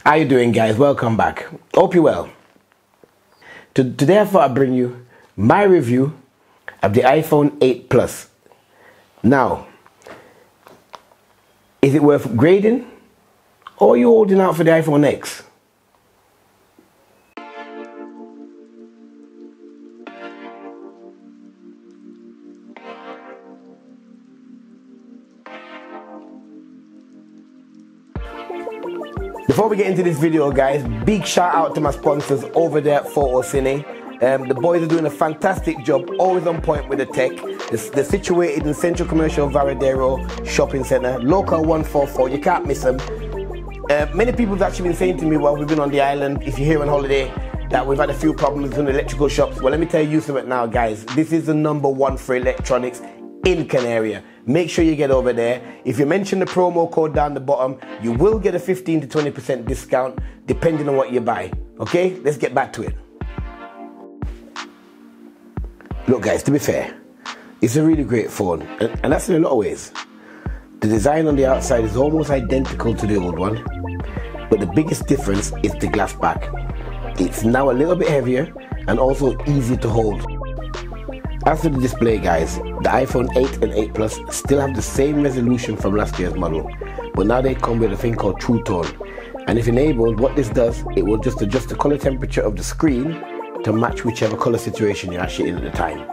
How you doing, guys? Welcome back. Hope you're well. Today I thought I'd bring you my review of the iPhone 8 Plus. Now, is it worth upgrading, or are you holding out for the iPhone X? Before we get into this video, guys, big shout out to my sponsors over there at PhotoCine. The boys are doing a fantastic job, always on point with the tech. They're situated in Central Commercial Varadero Shopping Centre, local 144, you can't miss them. Many people have actually been saying to me while we've been on the island, if you're here on holiday, that we've had a few problems in the electrical shops. Well, let me tell you something now, guys. This is the #1 for electronics in Canaria. Make sure you get over there. If you mention the promo code down the bottom, you will get a 15 to 20% discount depending on what you buy. Okay, let's get back to it. Look, guys, to be fair, it's a really great phone, and that's in a lot of ways. The design on the outside is almost identical to the old one, but the biggest difference is the glass back. It's now a little bit heavier and also easy to hold. As for the display, guys, the iPhone 8 and 8 Plus still have the same resolution from last year's model, but now they come with a thing called True Tone. And if enabled, what this does, it will just adjust the color temperature of the screen to match whichever color situation you're actually in at the time.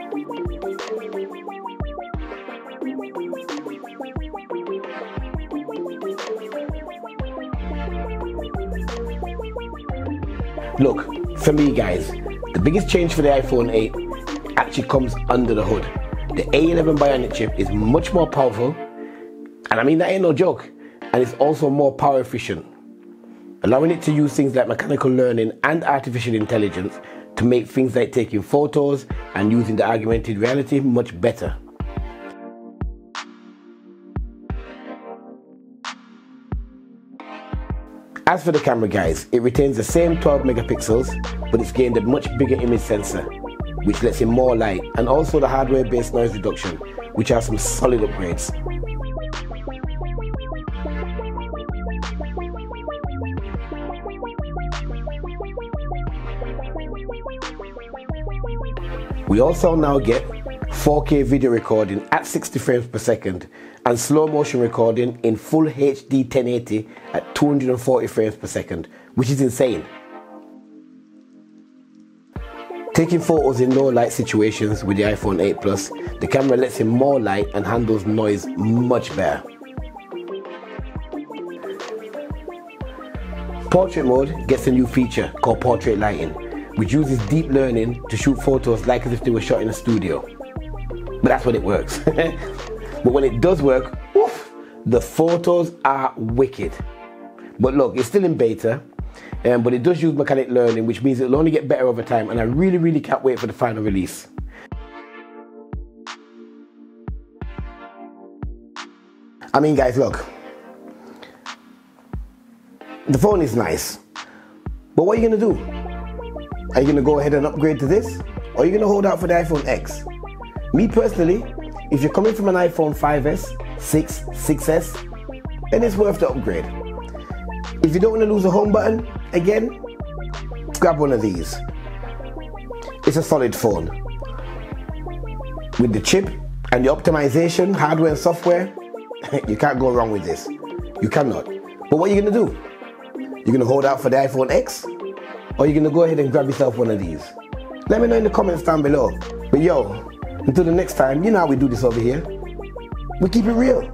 Look, for me, guys, the biggest change for the iPhone 8 actually comes under the hood. The A11 Bionic chip is much more powerful, and I mean that ain't no joke, and it's also more power efficient, allowing it to use things like mechanical learning and artificial intelligence to make things like taking photos and using the augmented reality much better. As for the camera, guys, it retains the same 12 megapixels, but it's gained a much bigger image sensor, which lets in more light, and also the hardware-based noise reduction, which are some solid upgrades. We also now get 4K video recording at 60 frames per second and slow motion recording in full HD 1080 at 240 frames per second, which is insane. Taking photos in low light situations with the iPhone 8 Plus, the camera lets in more light and handles noise much better. Portrait mode gets a new feature called portrait lighting, which uses deep learning to shoot photos like as if they were shot in a studio. But that's when it works. But when it does work, oof, the photos are wicked. But look, it's still in beta. But it does use mechanical learning, which means it'll only get better over time, and I really can't wait for the final release. I mean, guys, look, the phone is nice, but what are you gonna do? Are you gonna go ahead and upgrade to this, or are you gonna hold out for the iPhone X? Me personally, if you're coming from an iPhone 5S, 6, 6S, then it's worth the upgrade. If you don't want to lose a home button, again, grab one of these. It's a solid phone. With the chip and the optimization, hardware and software, you can't go wrong with this. You cannot. But what are you going to do? You're going to hold out for the iPhone X? Or you're going to go ahead and grab yourself one of these? Let me know in the comments down below. But yo, until the next time, you know how we do this over here. We keep it real.